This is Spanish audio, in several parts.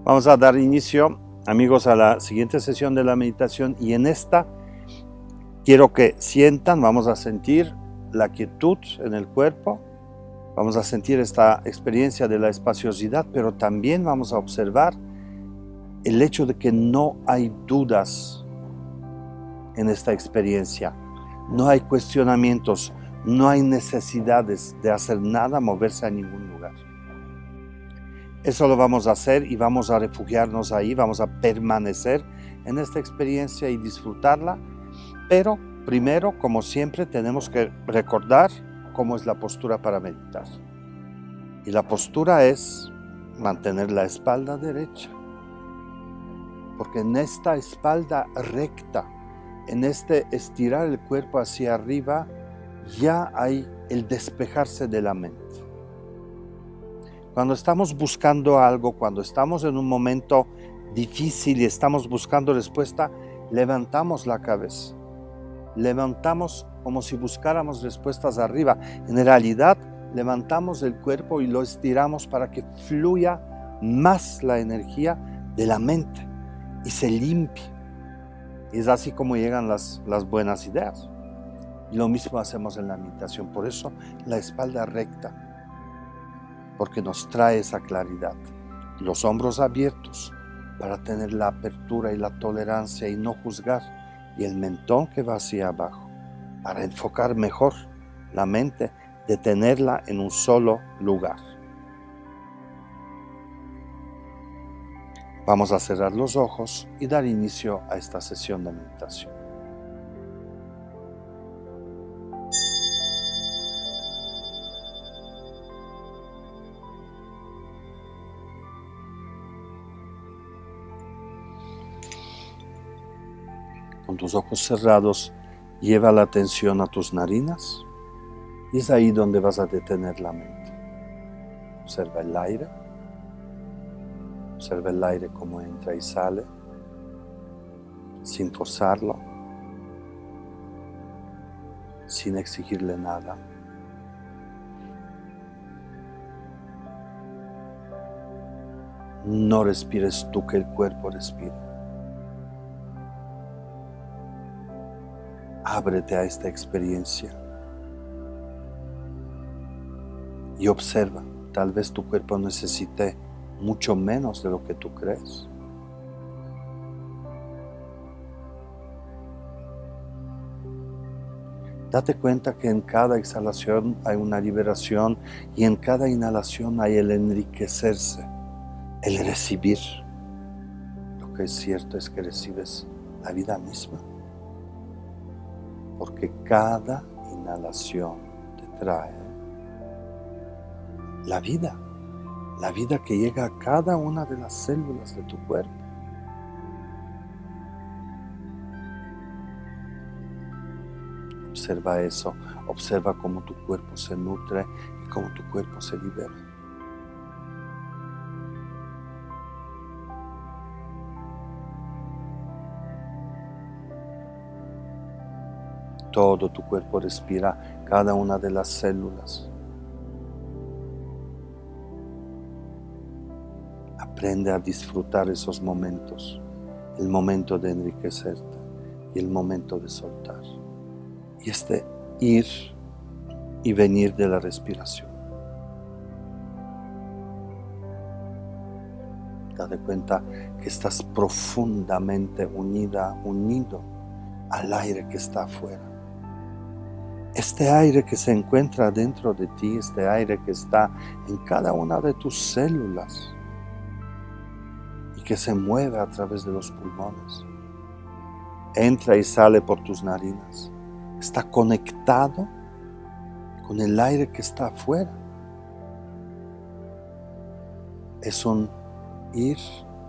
Vamos a dar inicio, amigos, a la siguiente sesión de la meditación, y en esta quiero que sientan, vamos a sentir la quietud en el cuerpo, vamos a sentir esta experiencia de la espaciosidad, pero también vamos a observar el hecho de que no hay dudas en esta experiencia, no hay cuestionamientos, no hay necesidades de hacer nada, moverse a ningún lugar. Eso lo vamos a hacer y vamos a refugiarnos ahí, vamos a permanecer en esta experiencia y disfrutarla, pero primero, como siempre, tenemos que recordar cómo es la postura para meditar. Y la postura es mantener la espalda derecha, porque en esta espalda recta, en este estirar el cuerpo hacia arriba, ya hay el despejarse de la mente. Cuando estamos buscando algo, cuando estamos en un momento difícil y estamos buscando respuesta, levantamos la cabeza, levantamos como si buscáramos respuestas arriba. En realidad, levantamos el cuerpo y lo estiramos para que fluya más la energía de la mente y se limpie. Y es así como llegan las buenas ideas. Y lo mismo hacemos en la meditación. Por eso la espalda recta, porque nos trae esa claridad. Los hombros abiertos para tener la apertura y la tolerancia y no juzgar. Y el mentón que va hacia abajo para enfocar mejor la mente, de tenerla en un solo lugar. Vamos a cerrar los ojos y dar inicio a esta sesión de meditación. Con tus ojos cerrados, lleva la atención a tus narinas y es ahí donde vas a detener la mente. Observa el aire. Observa el aire como entra y sale, sin forzarlo, sin exigirle nada. No respires tú, que el cuerpo respire. Ábrete a esta experiencia y observa. Tal vez tu cuerpo necesite mucho menos de lo que tú crees. Date cuenta que en cada exhalación hay una liberación y en cada inhalación hay el enriquecerse, el recibir. Lo que es cierto es que recibes la vida misma, porque cada inhalación te trae la vida que llega a cada una de las células de tu cuerpo. Observa eso, observa cómo tu cuerpo se nutre y cómo tu cuerpo se libera. Todo tu cuerpo respira, cada una de las células. Aprende a disfrutar esos momentos, el momento de enriquecerte y el momento de soltar. Y este ir y venir de la respiración. Date cuenta que estás profundamente unido al aire que está afuera. Este aire que se encuentra dentro de ti, este aire que está en cada una de tus células y que se mueve a través de los pulmones, entra y sale por tus narinas, está conectado con el aire que está afuera. Es un ir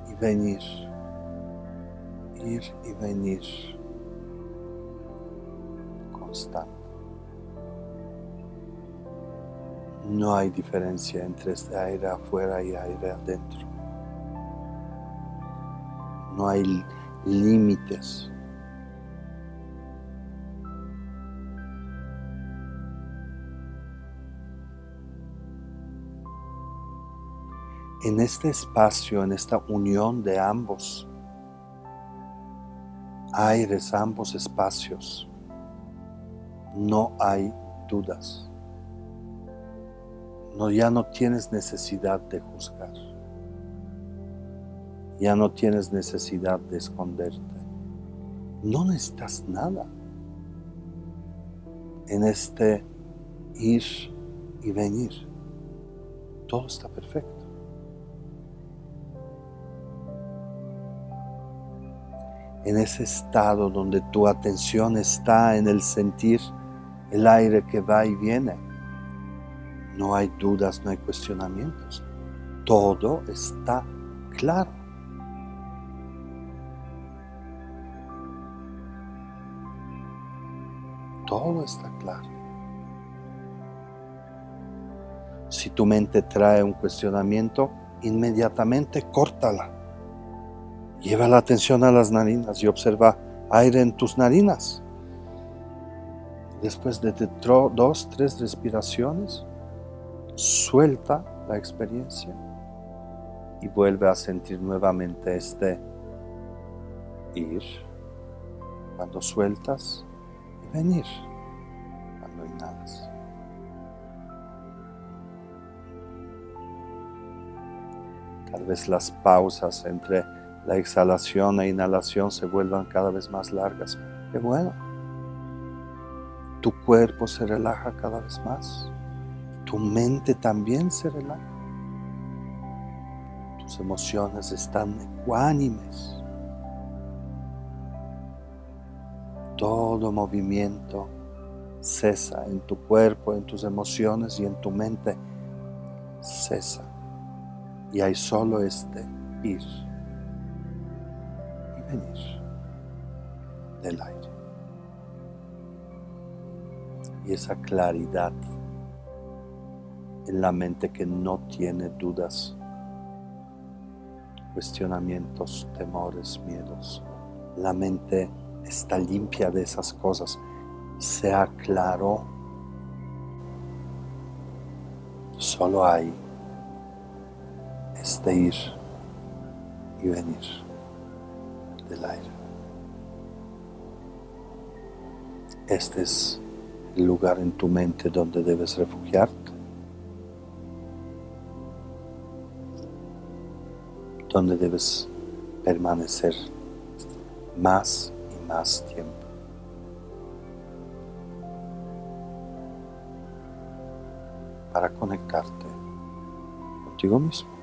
y venir, ir y venir constante. No hay diferencia entre este aire afuera y aire adentro. No hay límites. En este espacio, en esta unión de ambos aires, ambos espacios, no hay dudas. No, ya no tienes necesidad de juzgar. Ya no tienes necesidad de esconderte. No necesitas nada en este ir y venir. Todo está perfecto. En ese estado donde tu atención está en el sentir el aire que va y viene, no hay dudas, no hay cuestionamientos. Todo está claro. Todo está claro. Si tu mente trae un cuestionamiento, inmediatamente córtala. Lleva la atención a las narinas y observa aire en tus narinas. Después de 2, 3 respiraciones, suelta la experiencia y vuelve a sentir nuevamente este ir cuando sueltas y venir cuando inhalas. Tal vez las pausas entre la exhalación e inhalación se vuelvan cada vez más largas. ¡Qué bueno! Tu cuerpo se relaja cada vez más. Tu mente también se relaja. Tus emociones están ecuánimes. Todo movimiento cesa en tu cuerpo, en tus emociones y en tu mente. Cesa. Y hay solo este ir y venir del aire. Y esa claridad en la mente que no tiene dudas, cuestionamientos, temores, miedos. La mente está limpia de esas cosas. Se aclaró. Solo hay este ir y venir del aire. Este es el lugar en tu mente donde debes refugiarte, donde debes permanecer más y más tiempo. Para conectarte contigo mismo.